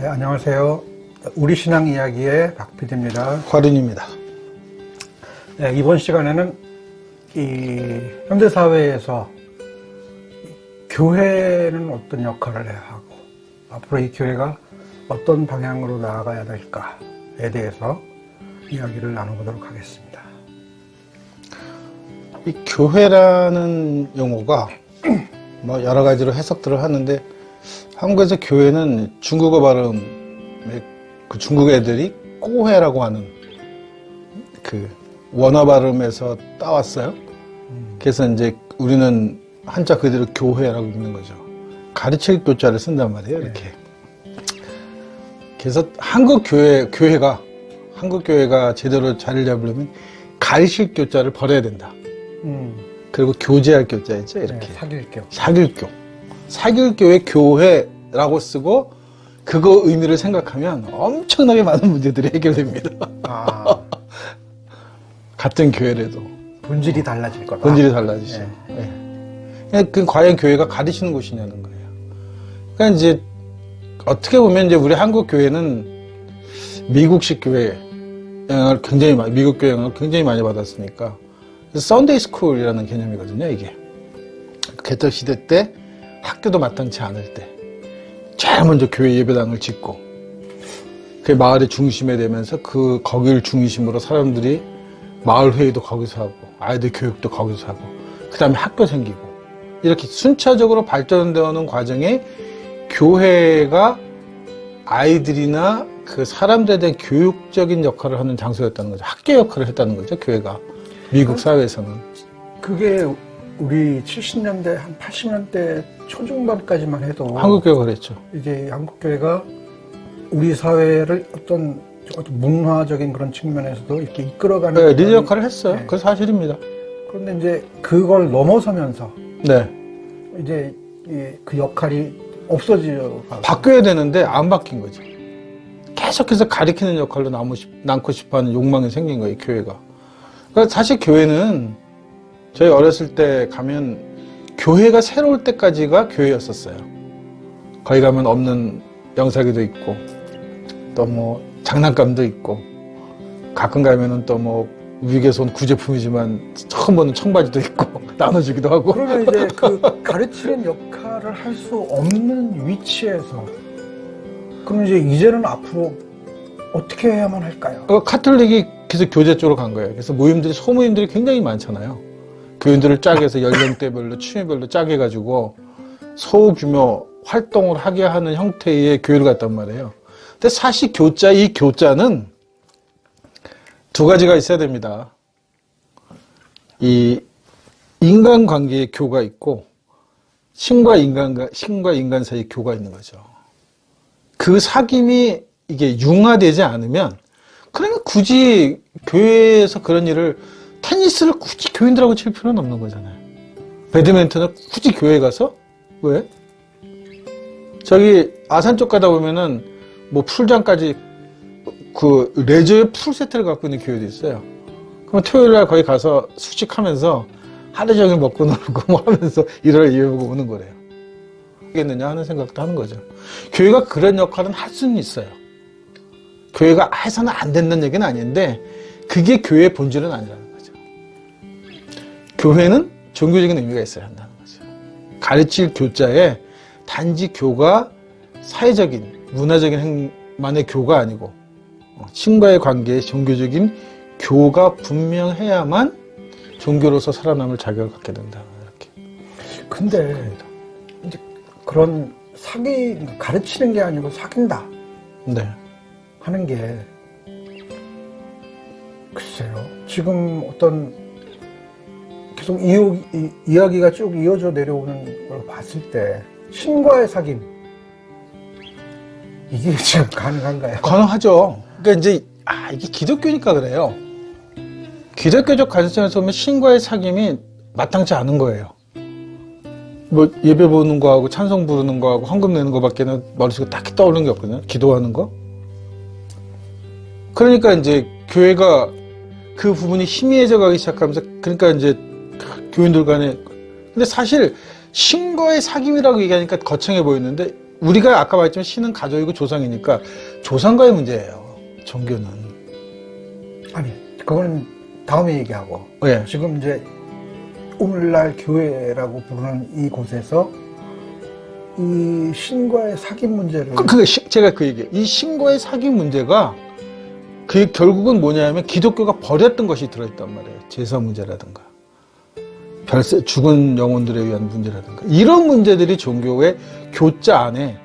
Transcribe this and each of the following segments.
네, 안녕하세요. 우리 신앙 이야기의 박 PD입니다. 곽윤입니다. 네, 이번 시간에는 이 현대 사회에서 교회는 어떤 역할을 해야 하고 앞으로 이 교회가 어떤 방향으로 나아가야 될까에 대해서 이야기를 나눠보도록 하겠습니다. 이 교회라는 용어가 뭐 여러 가지로 해석들을 하는데 한국에서 교회는 중국어 발음의 그 중국 애들이 꼬회라고 하는 그 원어 발음에서 따왔어요. 그래서 이제 우리는 한자 그대로 교회라고 읽는 거죠. 가르칠 교자를 쓴단 말이에요. 이렇게. 그래서 한국 교회가 제대로 자리를 잡으려면 가르칠 교자를 버려야 된다. 그리고 교제할 교자 있죠. 이렇게. 네, 사길교의 교회라고 쓰고 그거 의미를 생각하면 엄청나게 많은 문제들이 해결됩니다. 아, 같은 교회라도 본질이 달라질 거다. 본질이 달라지죠. 네. 그 과연 교회가 가르치는 곳이냐는 거예요. 그러니까 이제 어떻게 보면 이제 우리 한국 교회는 미국식 교회 영향을 미국 교회 영향을 굉장히 많이 받았으니까 썬데이 스쿨이라는 개념이거든요. 이게 개척 시대 때 학교도 마땅치 않을 때 제일 먼저 교회 예배당을 짓고 그 마을의 중심에 되면서 거기를 중심으로 사람들이 마을 회의도 거기서 하고 아이들 교육도 거기서 하고 그 다음에 학교 생기고 이렇게 순차적으로 발전되어오는 과정에 교회가 아이들이나 그 사람들에 대한 교육적인 역할을 하는 장소였다는 거죠. 학교 역할을 했다는 거죠. 교회가 미국 사회에서는. 그게 우리 70년대, 한 80년대 초중반까지만 해도 한국교회가 그랬죠. 이제 한국교회가 우리 사회를 어떤 문화적인 그런 측면에서도 이렇게 이끌어가는 네, 리더 역할을 했어요. 네. 그게 사실입니다. 그런데 이제 그걸 넘어서면서 네. 이제 그 역할이 없어지고 바뀌어야 되는데 안 바뀐 거지. 계속해서 가리키는 역할로 남고 싶어하는 욕망이 생긴 거예요, 교회가. 그러니까 사실 교회는 저희 어렸을 때 가면 교회가 새로울 때까지가 교회였었어요. 거기 가면 없는 영사기도 있고 또 뭐 장난감도 있고 가끔 가면은 또 뭐 위에서 온 구제품이지만 처음 보는 청바지도 있고 나눠주기도 하고. 그러면 이제 그 가르치는 역할을 할 수 없는 위치에서 그럼 이제는 앞으로 어떻게 해야만 할까요? 카톨릭이 계속 교제 쪽으로 간 거예요. 그래서 소모임들이 굉장히 많잖아요. 교인들을 짜게 해서 연령대별로 취미별로 짜게 해가지고 소규모 활동을 하게 하는 형태의 교회를 갔단 말이에요. 근데 사실 이 교자는 두 가지가 있어야 됩니다. 이 인간관계의 교가 있고 신과 인간 사이의 교가 있는 거죠. 그 사귐이 이게 융화되지 않으면 그러면 굳이 교회에서 그런 일을 테니스를 굳이 교인들하고 칠 필요는 없는 거잖아요. 배드민턴을 굳이 교회 가서? 왜? 저기 아산 쪽 가다 보면은 뭐 풀장까지 그 레저의 풀 세트를 갖고 있는 교회도 있어요. 그럼 토요일날 거기 가서 수식하면서 하루 종일 먹고 놀고 뭐 하면서 일을 이어보고 오는 거래요. 하겠느냐 하는 생각도 하는 거죠. 교회가 그런 역할은 할 수는 있어요. 교회가 해서는 안 된다는 얘기는 아닌데 그게 교회의 본질은 아니라는 거죠. 교회는 종교적인 의미가 있어야 한다는 거죠. 가르칠 교자에 단지 교가 사회적인, 문화적인 만의 교가 아니고 신과의 관계에 종교적인 교가 분명해야만 종교로서 살아남을 자격을 갖게 된다. 이렇게. 근데 이제 그런 가르치는 게 아니고 사귄다. 네. 하는 게 글쎄요. 지금 어떤 계속 이야기가 쭉 이어져 내려오는 걸 봤을 때 신과의 사귐 이게 지금 가능한가요? 가능하죠. 그러니까 이제 이게 기독교니까 그래요. 기독교적 관점에서 보면 신과의 사귐이 마땅치 않은 거예요. 뭐 예배 보는 거하고 찬송 부르는 거하고 헌금 내는 거밖에는 머릿속에 딱히 떠오르는 게 없거든요. 기도하는 거. 그러니까 이제 교회가 그 부분이 희미해져 가기 시작하면서 그러니까 이제 교인들 간에 근데 사실 신과의 사귐이라고 얘기하니까 거창해 보이는데 우리가 아까 말했지만 신은 가족이고 조상이니까 조상과의 문제예요. 종교는. 아니, 그거는 다음에 얘기하고. 예. 지금 이제 오늘날 교회라고 부르는 이곳에서 이 신과의 사귐 문제를 제가 그 얘기예요. 이 신과의 사귐 문제가 그 결국은 뭐냐면 기독교가 버렸던 것이 들어있단 말이에요. 제사 문제라든가 죽은 영혼들에 위한 문제라든가 이런 문제들이 종교의 교자 안에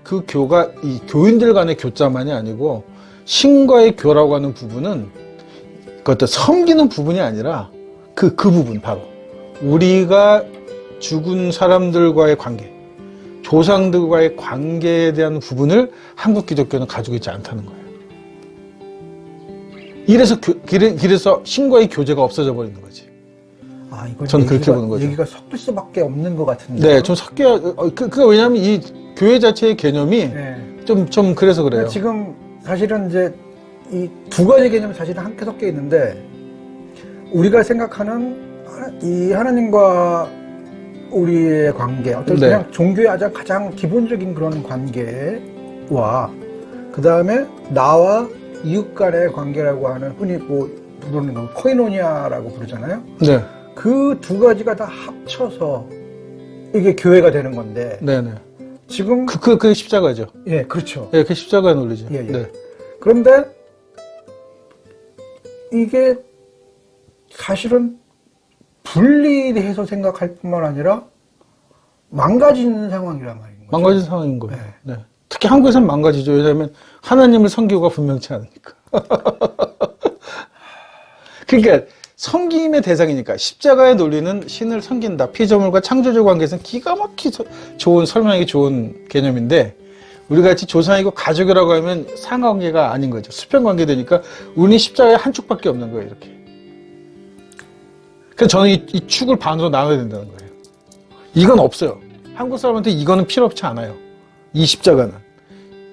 그 교가 이 교인들 간의 교자만이 아니고 신과의 교라고 하는 부분은 그것도 섬기는 부분이 아니라 그 부분 바로 우리가 죽은 사람들과의 관계 조상들과의 관계에 대한 부분을 한국 기독교는 가지고 있지 않다는 거예요. 이래서 신과의 교제가 없어져 버리는 거지. 아, 이건 저는 그렇게 보는 거죠. 얘기가 섞일 수밖에 없는 것 같은데. 네, 좀 섞여. 왜냐하면 이 교회 자체의 개념이 네. 좀 그래서 그래요. 지금 사실은 이제 이 두 가지 개념이 사실은 함께 섞여 있는데 우리가 생각하는 이 하나님과 우리의 관계, 어떤 네. 그냥 종교의 가장 기본적인 그런 관계와 그 다음에 나와 이웃 간의 관계라고 하는 흔히 부르는 거 코이노니아라고 부르잖아요. 네, 그 두 가지가 다 합쳐서 이게 교회가 되는 건데 네. 지금 그게 십자가죠. 예, 그렇죠. 예, 그 십자가의 논리죠. 예. 네. 그런데 이게 사실은 분리해서 생각할 뿐만 아니라 망가진 상황이란 말인 거죠. 망가진 상황인 거예요. 네. 네. 특히 한국에서는 망가지죠. 왜냐하면 하나님을 섬기고가 분명치 않으니까. 그러니까 섬김의 대상이니까 십자가의 논리는 신을 섬긴다. 피조물과 창조주 관계에서는 기가 막히게 좋은 설명하기 좋은 개념인데 우리 같이 조상이고 가족이라고 하면 상관관계가 아닌 거죠. 수평관계 되니까 우리는 십자가의 한 축밖에 없는 거예요. 이렇게. 그래서 저는 이 축을 반으로 나눠야 된다는 거예요. 이건 없어요. 한국 사람한테 이거는 필요 없지 않아요. 이 십자가는.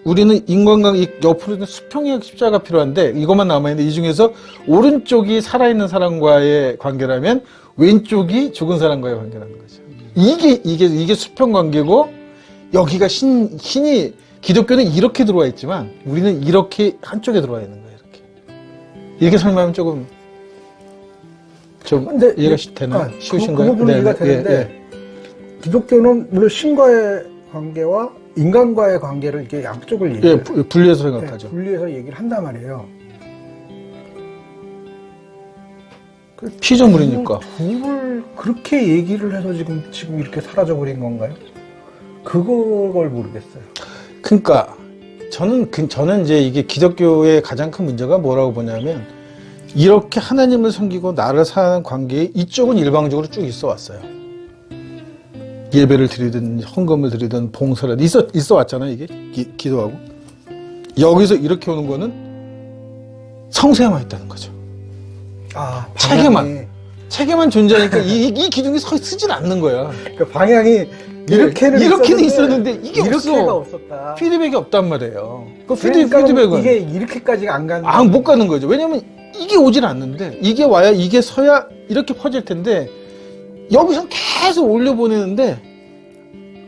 우리는 인간관계, 옆으로 있는 수평의 십자가가 필요한데 이것만 남아있는데 이 중에서 오른쪽이 살아있는 사람과의 관계라면 왼쪽이 죽은 사람과의 관계라는 거죠. 이게 수평관계고 여기가 신이 기독교는 이렇게 들어와 있지만 우리는 이렇게 한쪽에 들어와 있는 거예요. 이렇게 설명하면 조금 근데 이해가 되나요? 쉬우신가요? 그 부분은 이해가 되는데 기독교는 물론 신과의 관계와 인간과의 관계를 이렇게 양쪽을 얘기해요. 분리해서 생각하죠. 네, 분리해서 얘기를 한단 말이에요. 피조물이니까. 둘을 그렇게 얘기를 해서 지금 이렇게 사라져버린 건가요? 그걸 모르겠어요. 그러니까 저는 이제 이게 기독교의 가장 큰 문제가 뭐라고 보냐면 이렇게 하나님을 섬기고 나를 사는 관계에 이쪽은 일방적으로 쭉 있어 왔어요. 예배를 드리든 헌금을 드리든 봉사를 있어 왔잖아요. 이게 기도하고 여기서 이렇게 오는 거는 성세만 있다는 거죠. 아, 체계만 존재하니까 이 기둥이 쓰질 않는 거야. 그 방향이 이렇게는 있었는데 이게 이렇게가 없어. 없었다. 피드백이 없단 말이에요. 그 그러니까 피드백은 이게 이렇게까지 안 가는 못 가는 거죠. 왜냐면 이게 오질 않는데 이게 와야 이게 서야 이렇게 퍼질 텐데 여기서 계속 올려보내는데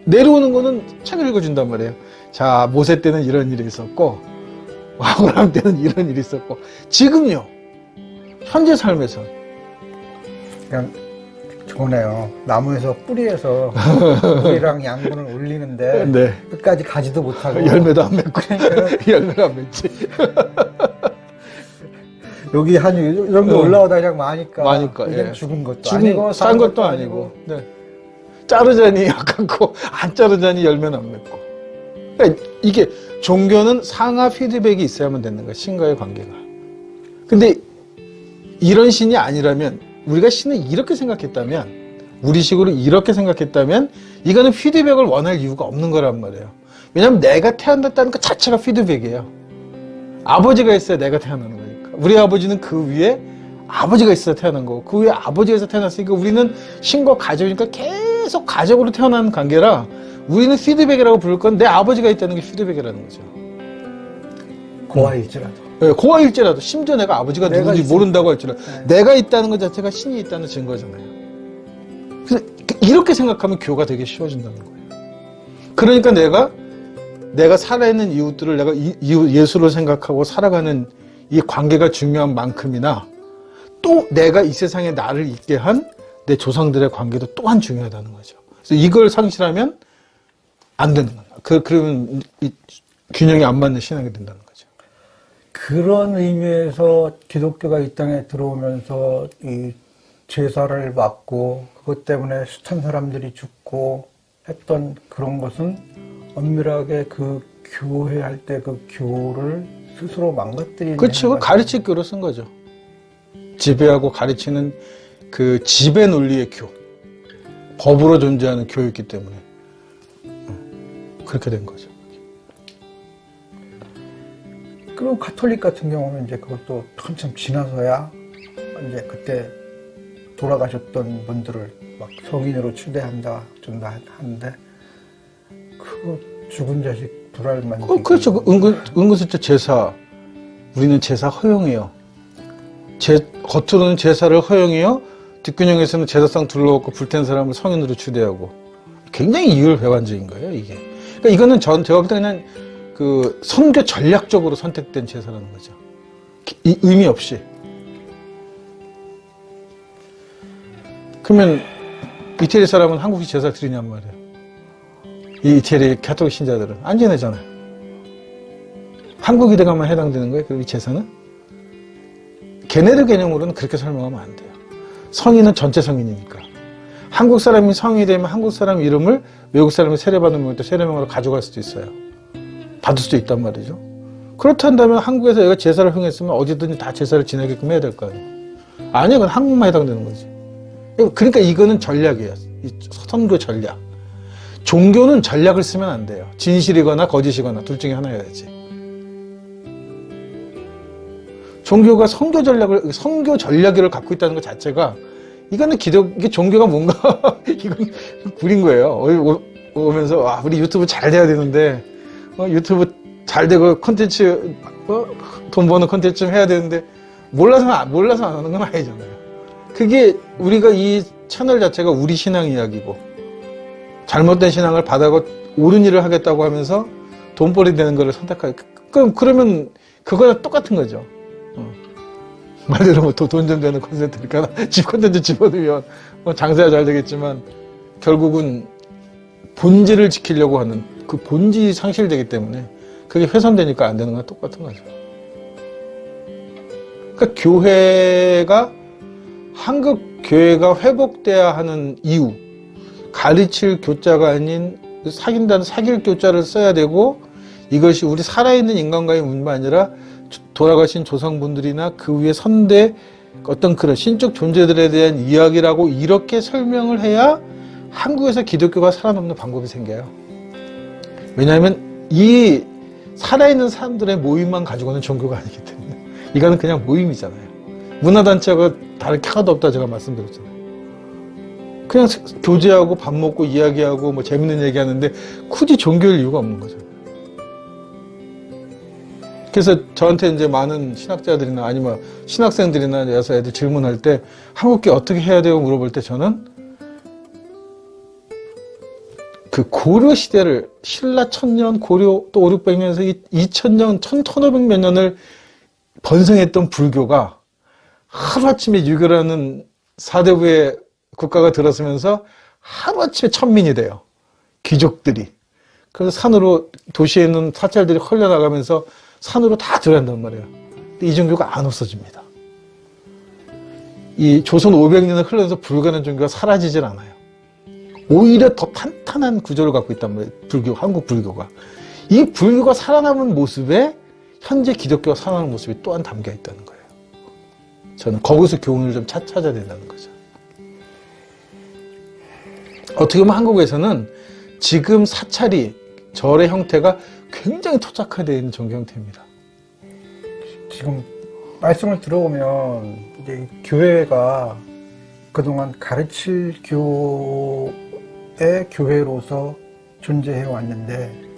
내려오는 거는 책을 읽어준단 말이에요. 자, 모세 때는 이런 일이 있었고 아브라함 때는 이런 일이 있었고 지금요 현재 삶에서 그냥 좋네요. 나무에서 뿌리에서 뿌리랑 양분을 올리는데 네. 끝까지 가지도 못하고 열매도 안 맺고 열매도 안 맺지. 여기 한 이 정도 올라오다 그냥 마니까 그냥 예. 죽은 것도 아니고 싼 것도 아니고 네. 자르자니 아깝고 안 자르자니 열매는 안 맺고. 그러니까 이게 종교는 상하 피드백이 있어야만 되는 거야. 신과의 관계가. 근데 이런 신이 아니라면 우리가 신을 이렇게 생각했다면 우리식으로 이렇게 생각했다면 이거는 피드백을 원할 이유가 없는 거란 말이에요. 왜냐하면 내가 태어났다는 것 자체가 피드백이에요. 아버지가 있어야 내가 태어나는 거니까. 우리 아버지는 그 위에 아버지가 있어야 태어난 거고 그 위에 아버지가 있어야 태어났으니까 우리는 신과 가족이니까 계속 가족으로 태어난 관계라 우리는 피드백이라고 부를 건 내 아버지가 있다는 게 피드백이라는 거죠. 고아일지라도. 네, 고아일지라도 심지어 내가 아버지가 누군지 모른다고 할지라도 내가 있다는 것 자체가 신이 있다는 증거잖아요. 그래서 이렇게 생각하면 교가 되게 쉬워진다는 거예요. 그러니까 내가 내가 살아있는 이웃들을 내가 이웃 예수로 생각하고 살아가는 이 관계가 중요한 만큼이나 또 내가 이 세상에 나를 있게 한 내 조상들의 관계도 또한 중요하다는 거죠. 그래서 이걸 상실하면 안 되는 거야. 그러면 이 균형이 안 맞는 신앙이 된다는 거죠. 그런 의미에서 기독교가 이 땅에 들어오면서 이 제사를 받고 그것 때문에 숱한 사람들이 죽고 했던 그런 것은 엄밀하게 그 교회할 때 그 교를 스스로 망가뜨리는. 그렇죠. 가르칠 교로 쓴 거죠. 지배하고 가르치는 그 지배 논리의 교. 법으로 존재하는 교였기 때문에 그렇게 된 거죠. 그리고 가톨릭 같은 경우는 이제 그것도 한참 지나서야 이제 그때 돌아가셨던 분들을 막 성인으로 추대한다, 준다 하는데 그거 죽은 자식 불알 만지기. 그렇죠. 은근슬쩍 제사, 우리는 제사 허용해요. 겉으로는 제사를 허용해요. 뒷균형에서는 제사상 둘러놓고 불태운 사람을 성인으로 추대하고 굉장히 이율배반적인 거예요, 이게. 그러니까 이거는 제가 볼 때 그냥 그 선교 전략적으로 선택된 제사라는 거죠. 의미 없이. 그러면 이태리 사람은 한국식 제사 드리냔 말이에요. 이 이태리 가톨릭 신자들은 안 지내잖아요. 한국 이대가만 해당되는 거예요, 그럼 이 제사는? 걔네들 개념으로는 그렇게 설명하면 안 돼요. 성인은 전체 성인이니까. 한국 사람이 성인이 되면 한국 사람 이름을 외국 사람이 세례받으면 또 세례명으로 가져갈 수도 있어요. 받을 수도 있단 말이죠. 그렇다면 한국에서 얘가 제사를 흥했으면 어디든지 다 제사를 지내게끔 해야 될 거 아니에요. 아니요, 그건 한국만 해당되는 거지. 그러니까 이거는 전략이에요. 선교 전략. 종교는 전략을 쓰면 안 돼요. 진실이거나 거짓이거나 둘 중에 하나여야지. 종교가 선교 전략을 갖고 있다는 것 자체가 이거는 이게 종교가 뭔가 이건 구린 거예요. 오면서 와, 우리 유튜브 잘 돼야 되는데 유튜브 잘 되고 콘텐츠 돈 버는 콘텐츠 좀 해야 되는데 몰라서 안 하는 건 아니잖아요. 그게 우리가 이 채널 자체가 우리 신앙 이야기고 잘못된 신앙을 받아고 옳은 일을 하겠다고 하면서 돈벌이 되는 거를 선택하게 그러면 그거랑 똑같은 거죠. 말대로 뭐 돈 좀 되는 콘텐츠니까 집 콘텐츠 집어넣으면 뭐 장사야 잘 되겠지만 결국은 본질을 지키려고 하는 그 본질이 상실되기 때문에 그게 훼손되니까 안 되는 건 똑같은 거죠. 그러니까 교회가 한국 교회가 회복돼야 하는 이유, 가르칠 교자가 아닌 사귄다는 사귈 교자를 써야 되고 이것이 우리 살아있는 인간과의 문제가 아니라 돌아가신 조상분들이나 그 위에 선대 어떤 그런 신적 존재들에 대한 이야기라고 이렇게 설명을 해야 한국에서 기독교가 살아남는 방법이 생겨요. 왜냐하면 이 살아있는 사람들의 모임만 가지고는 종교가 아니기 때문에 이거는 그냥 모임이잖아요. 문화단체가 다를 게 하나도 없다 제가 말씀드렸잖아요. 그냥 교제하고 밥 먹고 이야기하고 뭐 재밌는 얘기하는데 굳이 종교일 이유가 없는 거죠. 그래서 저한테 이제 많은 신학자들이나 아니면 신학생들이나 여서 애들 질문할 때 한국계 어떻게 해야 돼요? 물어볼 때 저는 그 고려 시대를 신라 1000년, 고려 또 5, 600년에서 2000년, 1500몇 년을 번성했던 불교가 하루아침에 유교라는 사대부의 국가가 들어서면서 하루아침에 천민이 돼요. 귀족들이. 그래서 산으로 도시에 있는 사찰들이 헐려나가면서 산으로 다 들어간단 말이에요. 근데 이 종교가 안 없어집니다. 이 조선 500년을 흘러서 불가는 종교가 사라지질 않아요. 오히려 더 탄탄한 구조를 갖고 있단 말이에요. 한국 불교가. 이 불교가 살아남은 모습에 현재 기독교가 살아남은 모습이 또한 담겨 있다는 거예요. 저는 거기서 교훈을 좀 찾아야 된다는 거죠. 어떻게 보면 한국에서는 지금 사찰이 절의 형태가 굉장히 토착화되어 있는 종교 형태입니다. 지금 말씀을 들어보면 이제 교회가 그동안 가르칠 교의 교회로서 존재해 왔는데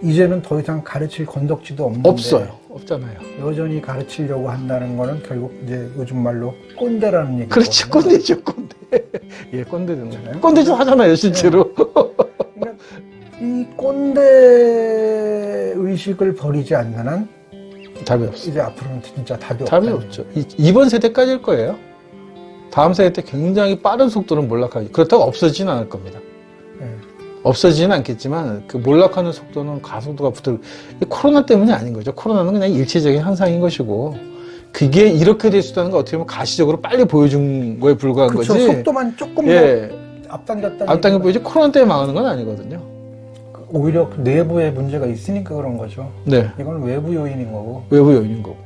이제는 더 이상 가르칠 건덕지도 없는데 없어요. 없잖아요. 여전히 가르치려고 한다는 거는 결국 이제 요즘 말로 꼰대라는 얘기죠. 그렇지, 꼰대죠, 꼰대. 예, 꼰대잖아요. 꼰대짓 하잖아요, 실제로. 그러니까 이 꼰대 의식을 버리지 않는 한 답이 없어. 이제 앞으로는 진짜 답이 답이 없다. 없죠. 이번 세대까지일 거예요. 다음 세대 때 굉장히 빠른 속도로 몰락하기. 그렇다고 없어지진 않을 겁니다. 네. 없어지진 않겠지만 그 몰락하는 속도는 가속도가 붙어. 코로나 때문이 아닌 거죠. 코로나는 그냥 일시적인 현상인 것이고 그게 이렇게 될 수 있다는 건 어떻게 보면 가시적으로 빨리 보여준 거에 불과한 그렇죠. 거지. 속도만 조금 더 예, 앞당겼다는 앞당겨 보이지 코로나 때문에 망하는 건 아니거든요. 오히려 그 내부에 문제가 있으니까 그런 거죠. 네, 이건 외부 요인인 거고. 외부 요인인 거고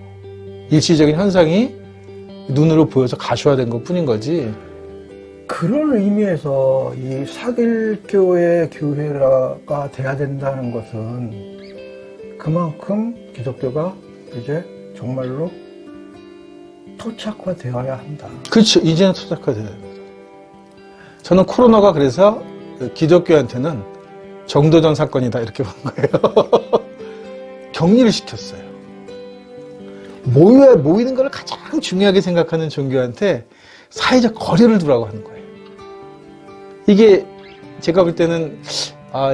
일시적인 현상이 눈으로 보여서 가시화된 것 뿐인 거지. 그런 의미에서 이 사길교의 교회가 돼야 된다는 것은 그만큼 기독교가 이제 정말로 토착화되어야 한다. 그렇죠. 이제는 토착화돼야 됩니다. 저는 코로나가 그래서 기독교한테는 정도전 사건이다 이렇게 본 거예요. 격리를 시켰어요. 모이는 걸 가장 중요하게 생각하는 종교한테 사회적 거리를 두라고 하는 거예요. 이게 제가 볼 때는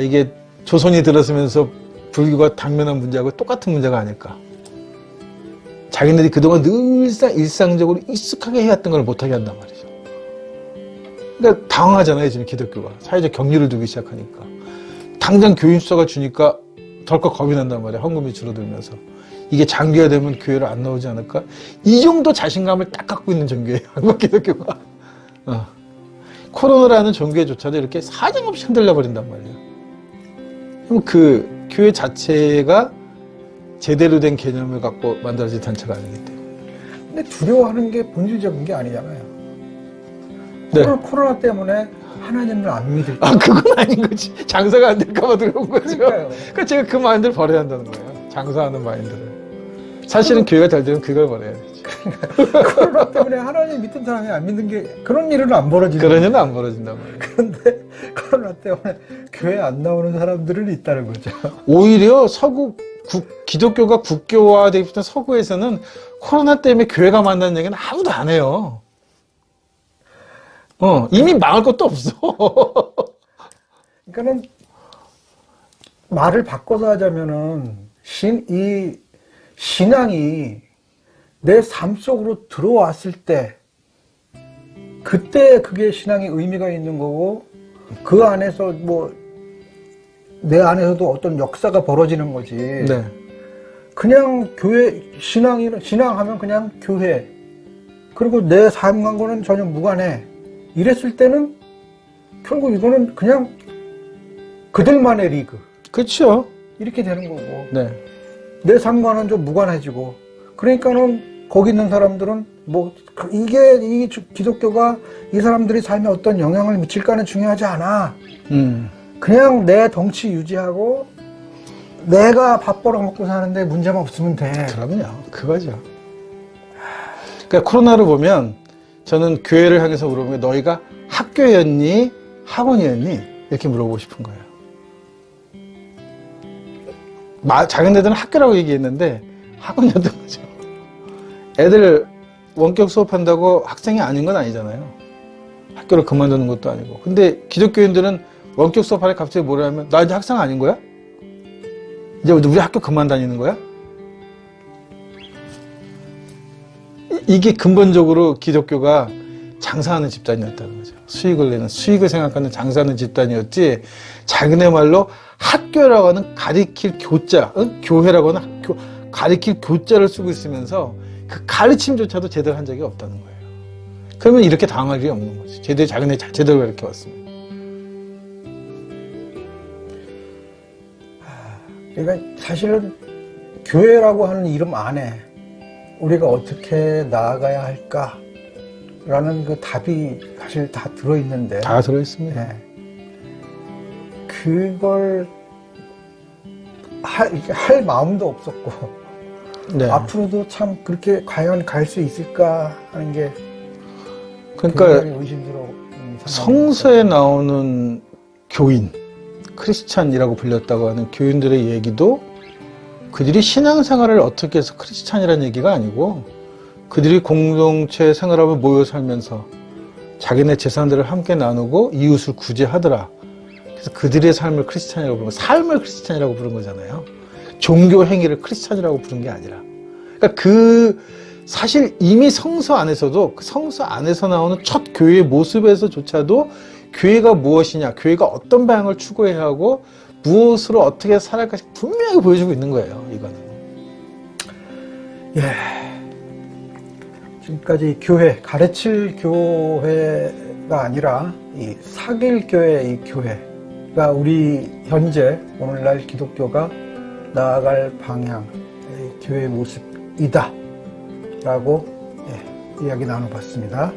이게 조선이 들어서면서 불교가 당면한 문제하고 똑같은 문제가 아닐까. 자기네들이 그동안 늘상 일상적으로 익숙하게 해왔던 걸 못하게 한단 말이죠. 그러니까 당황하잖아요, 지금 기독교가. 사회적 격리를 두기 시작하니까. 당장 교인 수가 주니까 덜컥 겁이 난단 말이에요. 헌금이 줄어들면서. 이게 장기화되면 교회를 안 나오지 않을까? 이 정도 자신감을 딱 갖고 있는 종교예요, 한국 기독교가. 코로나라는 종교조차도 이렇게 사정없이 흔들려 버린단 말이에요. 그럼 그 교회 자체가 제대로 된 개념을 갖고 만들어진 단체가 아니기 때문에. 근데 두려워하는 게 본질적인 게 아니잖아요. 네. 코로나 때문에 하나님을 안 믿을 때. 그건 아닌 거지. 장사가 안 될까봐 두려운 거죠. 그러니까요. 그러니까 제가 그 마인드를 버려야 한다는 거예요. 장사하는 마인드를. 사실은 교회가 잘 되면 그걸 버려야 되지. 코로나 때문에 하나님 믿던 사람이 안 믿는 게 그런 일은 안 벌어지는 그런 일은 안 벌어진단 말이에요. 그런데 코로나 때문에 교회 안 나오는 사람들은 있다는 거죠. 오히려 기독교가 국교화되기 전 서구에서는 코로나 때문에 교회가 만나는 얘기는 아무도 안 해요. 이미 망할 것도 없어. 그러니까는 말을 바꿔서 하자면은 이 신앙이 내 삶 속으로 들어왔을 때 그때 그게 신앙의 의미가 있는 거고 그 안에서 내 안에서도 어떤 역사가 벌어지는 거지. 네. 그냥 교회 신앙하면 그냥 교회 그리고 내 삶과는 전혀 무관해. 이랬을 때는 결국 이거는 그냥 그들만의 리그 그렇죠. 이렇게 되는 거고 네. 내 삶과는 좀 무관해지고 그러니까는 거기 있는 사람들은 이게 이 기독교가 이 사람들이 삶에 어떤 영향을 미칠까는 중요하지 않아. 그냥 내 덩치 유지하고 내가 밥 벌어먹고 사는데 문제만 없으면 돼. 그럼요. 그거죠. 그러니까 코로나를 보면 저는 교회를 향해서 물어보면 너희가 학교였니? 학원이었니? 이렇게 물어보고 싶은 거예요. 자기네들은 학교라고 얘기했는데 학원이었던 거죠. 애들 원격 수업한다고 학생이 아닌 건 아니잖아요. 학교를 그만두는 것도 아니고. 근데 기독교인들은 원격 수업하래 갑자기 뭐라 하면 나 이제 학생 아닌 거야? 이제 우리 학교 그만 다니는 거야? 이게 근본적으로 기독교가 장사하는 집단이었다는 거죠. 수익을 생각하는 장사하는 집단이었지, 자기네 말로 학교라고 하는 가리킬 교자, 교회라고 하는 가리킬 교자를 쓰고 있으면서 그 가르침조차도 제대로 한 적이 없다는 거예요. 그러면 이렇게 당할 일이 없는 거지. 자기네 제대로 가르쳐 왔으면. 그러니까 사실은 교회라고 하는 이름 안에 우리가 어떻게 나아가야 할까라는 그 답이 사실 다 들어있는데 다 들어있습니다. 네. 그걸 할 마음도 없었고 네. 앞으로도 참 그렇게 과연 갈 수 있을까 하는 게 그러니까 굉장히 의심스러운 성서에 나오는 교인, 크리스찬이라고 불렸다고 하는 교인들의 얘기도 그들이 신앙생활을 어떻게 해서 크리스찬이라는 얘기가 아니고 그들이 공동체 생활하며 모여 살면서 자기네 재산들을 함께 나누고 이웃을 구제하더라. 그래서 그들의 삶을 크리스찬이라고 부른 거, 삶을 크리스찬이라고 부른 거잖아요. 종교 행위를 크리스찬이라고 부른 게 아니라. 그러니까 사실 이미 성서 안에서도 그 성서 안에서 나오는 첫 교회의 모습에서조차도 교회가 무엇이냐, 교회가 어떤 방향을 추구해야 하고 무엇으로 어떻게 살아갈까 분명히 보여주고 있는 거예요, 이거는. 예. 지금까지 교회, 가르칠 교회가 아니라 이 사귈 교회, 이 교회가 우리 현재 오늘날 기독교가 나아갈 방향, 교회의 모습이다 라고 이야기 나눠봤습니다.